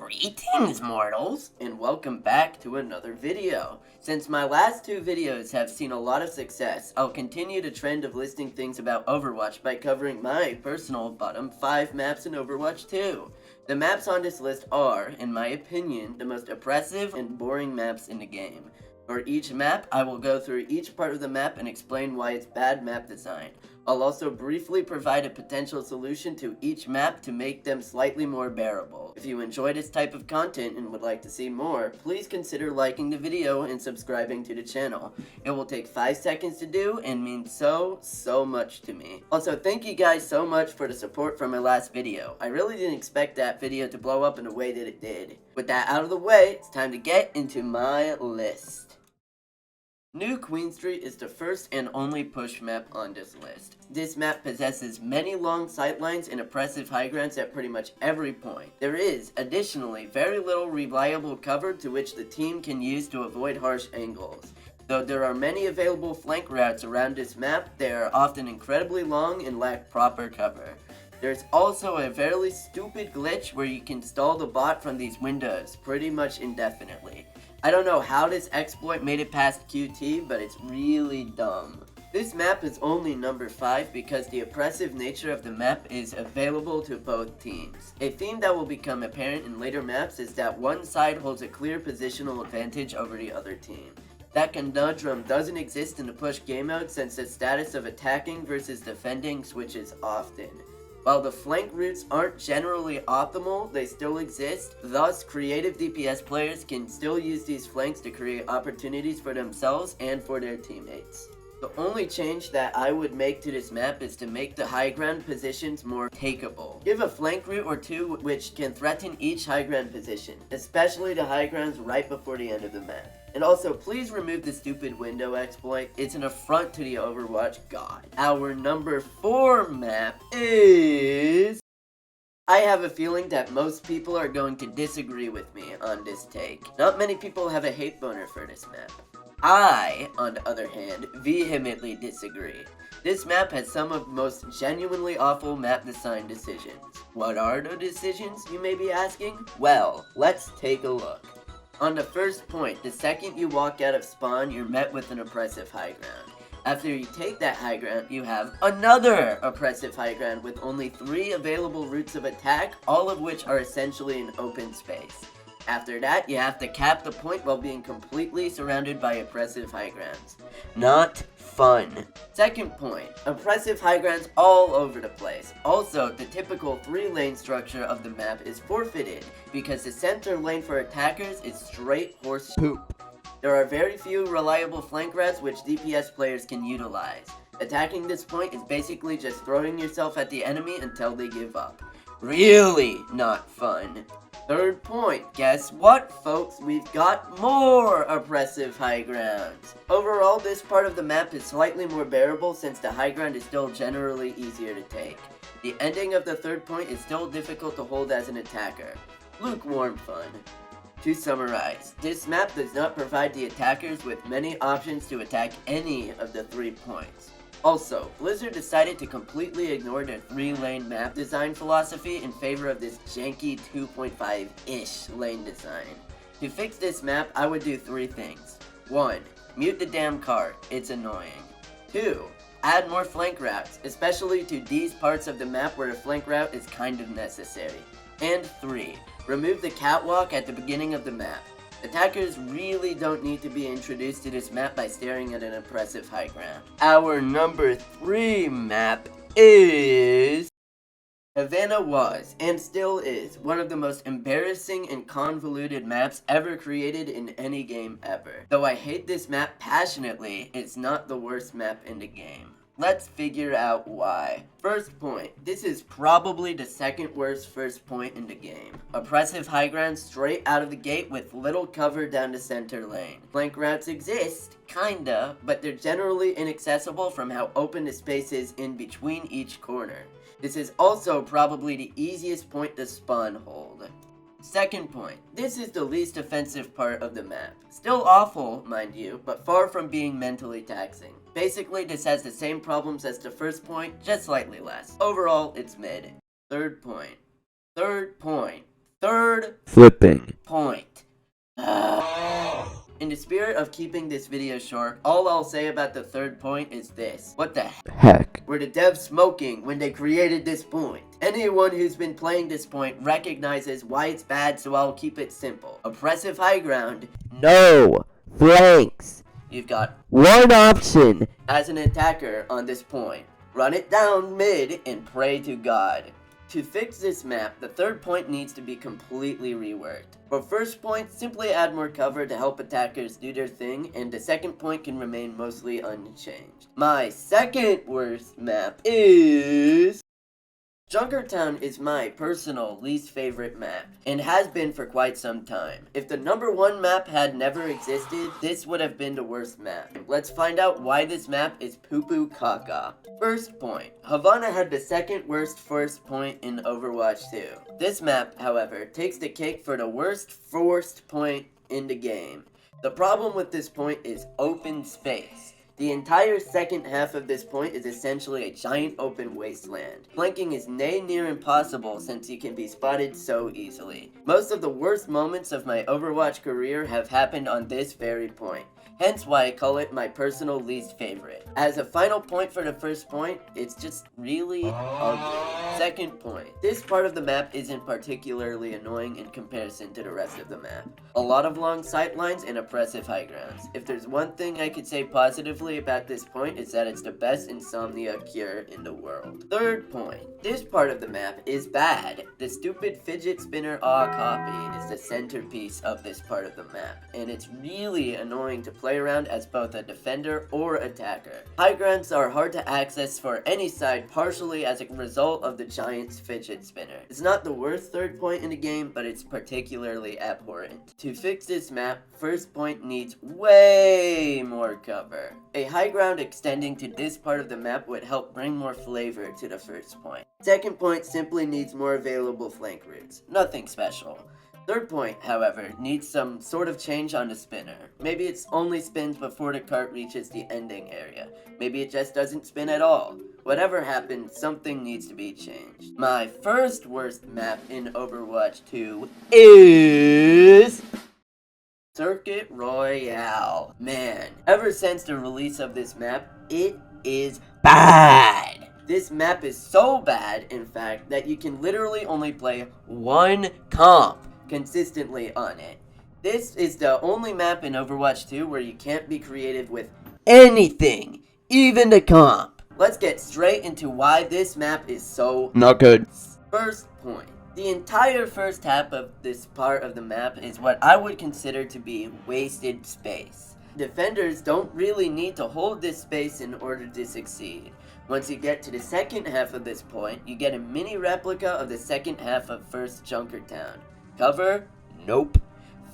Greetings, mortals, and welcome back to another video. Since my last two videos have seen a lot of success, I'll continue the trend of listing things about Overwatch by covering my personal bottom 5 maps in Overwatch 2. The maps on this list are, in my opinion, the most oppressive and boring maps in the game. For each map, I will go through each part of the map and explain why it's bad map design. I'll also briefly provide a potential solution to each map to make them slightly more bearable. If you enjoy this type of content and would like to see more, please consider liking the video and subscribing to the channel. It will take 5 seconds to do and means so much to me. Also, thank you guys so much for the support from my last video. I really didn't expect that video to blow up in the way that it did. With that out of the way, it's time to get into my list. New Queen Street is the first and only push map on this list. This map possesses many long sightlines and oppressive high grounds at pretty much every point. There is, additionally, very little reliable cover to which the team can use to avoid harsh angles. Though there are many available flank routes around this map, they are often incredibly long and lack proper cover. There's also a fairly stupid glitch where you can stall the bot from these windows, pretty much indefinitely. I don't know how this exploit made it past QT, but it's really dumb. This map is only number 5 because the oppressive nature of the map is available to both teams. A theme that will become apparent in later maps is that one side holds a clear positional advantage over the other team. That conundrum doesn't exist in the push game mode since the status of attacking versus defending switches often. While the flank routes aren't generally optimal, they still exist. Thus, creative DPS players can still use these flanks to create opportunities for themselves and for their teammates. The only change that I would make to this map is to make the high ground positions more takeable. Give a flank route or two which can threaten each high ground position, especially the high grounds right before the end of the map. And also, please remove the stupid window exploit. It's an affront to the Overwatch god. Our number 4 map is... I have a feeling that most people are going to disagree with me on this take. Not many people have a hate boner for this map. I, on the other hand, vehemently disagree. This map has some of the most genuinely awful map design decisions. What are the decisions, you may be asking? Well, let's take a look. On the first point, the second you walk out of spawn, you're met with an oppressive high ground. After you take that high ground, you have another oppressive high ground with only 3 available routes of attack, all of which are essentially in open space. After that, you have to cap the point while being completely surrounded by oppressive high grounds. Not fun. Second point, oppressive high grounds all over the place. Also, the typical 3-lane structure of the map is forfeited because the center lane for attackers is straight horse poop. There are very few reliable flank routes which DPS players can utilize. Attacking this point is basically just throwing yourself at the enemy until they give up. Really not fun. Third point, guess what folks, we've got more oppressive high grounds. Overall, this part of the map is slightly more bearable since the high ground is still generally easier to take. The ending of the third point is still difficult to hold as an attacker. Lukewarm fun. To summarize, this map does not provide the attackers with many options to attack any of the 3 points. Also, Blizzard decided to completely ignore their 3-lane map design philosophy in favor of this janky 2.5-ish lane design. To fix this map, I would do 3 things. 1. Mute the damn cart, it's annoying. 2. Add more flank routes, especially to these parts of the map where a flank route is kind of necessary. And 3. Remove the catwalk at the beginning of the map. Attackers really don't need to be introduced to this map by staring at an oppressive high ground. Our number 3 map is... Havana was, and still is, one of the most embarrassing and convoluted maps ever created in any game ever. Though I hate this map passionately, it's not the worst map in the game. Let's figure out why. First point, this is probably the second worst first point in the game. Oppressive high ground straight out of the gate with little cover down the center lane. Flank routes exist, kinda, but they're generally inaccessible from how open the space is in between each corner. This is also probably the easiest point to spawn hold. Second point, this is the least offensive part of the map. Still awful, mind you, but far from being mentally taxing. Basically, this has the same problems as the first point, just slightly less. Overall, it's mid. Third point. Third Flipping. point. In the spirit of keeping this video short, all I'll say about the third point is this. What the Heck. were the devs smoking when they created this point? Anyone who's been playing this point recognizes why it's bad, so I'll keep it simple. Oppressive high ground. No. Flanks. You've got One option. as an attacker on this point. Run it down mid and pray to God. To fix this map, the third point needs to be completely reworked. For first point, simply add more cover to help attackers do their thing, and the second point can remain mostly unchanged. My second worst map is... Junkertown is my personal least favorite map, and has been for quite some time. If the number one map had never existed, this would have been the worst map. Let's find out why this map is poo-poo caca. First point. Havana had the second worst first point in Overwatch 2. This map, however, takes the cake for the worst forced point in the game. The problem with this point is open space. The entire second half of this point is essentially a giant open wasteland. Flanking is near impossible since you can be spotted so easily. Most of the worst moments of my Overwatch career have happened on this very point. Hence why I call it my personal least favorite. As a final point for the first point, it's just really ugly. Second point. This part of the map isn't particularly annoying in comparison to the rest of the map. A lot of long sight lines and oppressive high grounds. If there's one thing I could say positively about this point, it's that it's the best insomnia cure in the world. Third point. This part of the map is bad. The stupid fidget spinner copy is the centerpiece of this part of the map, and it's really annoying to play around as both a defender or attacker. High grounds are hard to access for any side, partially as a result of the giant's fidget spinner. It's not the worst third point in the game, but it's particularly abhorrent. To fix this map, first point needs way more cover. A high ground extending to this part of the map would help bring more flavor to the first point. Second point simply needs more available flank routes. Nothing special. Third point, however, needs some sort of change on the spinner. Maybe it only spins before the cart reaches the ending area. Maybe it just doesn't spin at all. Whatever happens, something needs to be changed. My first worst map in Overwatch 2 is... Circuit Royale. Man, ever since the release of this map, it is bad. This map is so bad, in fact, that you can literally only play one comp consistently on it. This is the only map in Overwatch 2 where you can't be creative with anything, even the comp. Let's get straight into why this map is so Not good. First point. The entire first half of this part of the map is what I would consider to be wasted space. Defenders don't really need to hold this space in order to succeed. Once you get to the second half of this point, you get a mini replica of the second half of first Junkertown. Cover? Nope.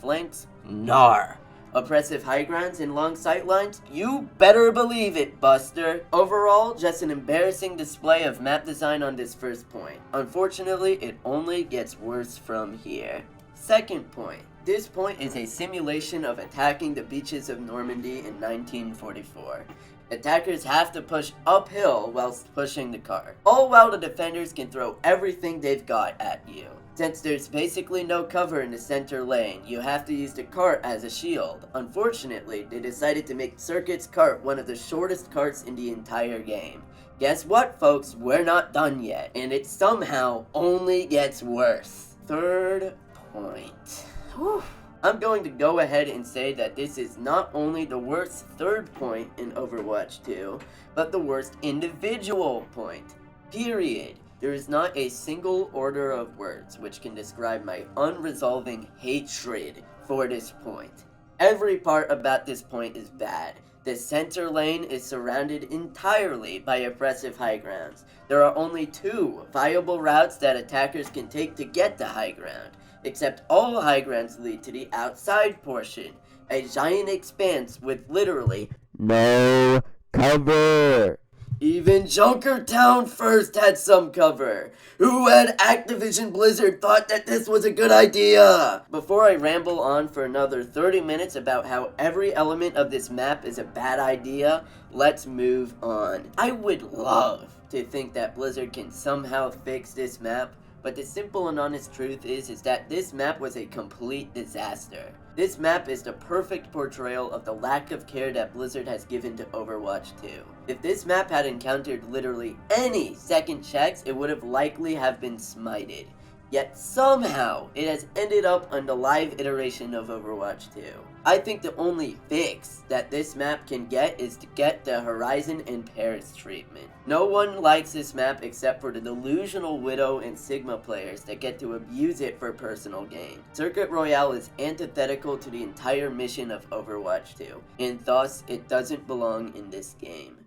Flanks? Nar. Oppressive high grounds and long sight lines? You better believe it, Buster. Overall, just an embarrassing display of map design on this first point. Unfortunately, it only gets worse from here. Second point. This point is a simulation of attacking the beaches of Normandy in 1944. Attackers have to push uphill whilst pushing the cart, all while the defenders can throw everything they've got at you. Since there's basically no cover in the center lane, you have to use the cart as a shield. Unfortunately, they decided to make Circuit's cart one of the shortest carts in the entire game. Guess what, folks? We're not done yet, and it somehow only gets worse. Third point. Whew. I'm going to go ahead and say that this is not only the worst third point in Overwatch 2, but the worst individual point. Period. There is not a single order of words which can describe my unresolving hatred for this point. Every part about this point is bad. The center lane is surrounded entirely by oppressive high grounds. There are only two viable routes that attackers can take to get to high ground, except all high grounds lead to the outside portion, a giant expanse with literally No cover. Even Junkertown first had some cover. Who at Activision Blizzard thought that this was a good idea? Before I ramble on for another 30 minutes about how every element of this map is a bad idea, let's move on. I would love to think that Blizzard can somehow fix this map, but the simple and honest truth is that this map was a complete disaster. This map is the perfect portrayal of the lack of care that Blizzard has given to Overwatch 2. If this map had encountered literally any second checks, it would have likely have been smited. Yet somehow, it has ended up on the live iteration of Overwatch 2. I think the only fix that this map can get is to get the Horizon and Paris treatment. No one likes this map except for the delusional Widow and Sigma players that get to abuse it for personal gain. Circuit Royale is antithetical to the entire mission of Overwatch 2, and thus it doesn't belong in this game.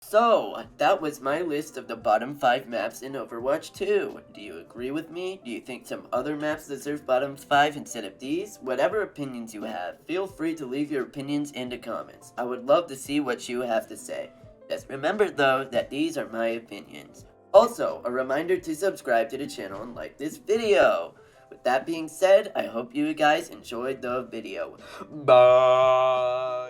So, that was my list of the bottom 5 maps in Overwatch 2. Do you agree with me? Do you think some other maps deserve bottom 5 instead of these? Whatever opinions you have, feel free to leave your opinions in the comments. I would love to see what you have to say. Just remember though that these are my opinions. Also, a reminder to subscribe to the channel and like this video. With that being said, I hope you guys enjoyed the video. Bye!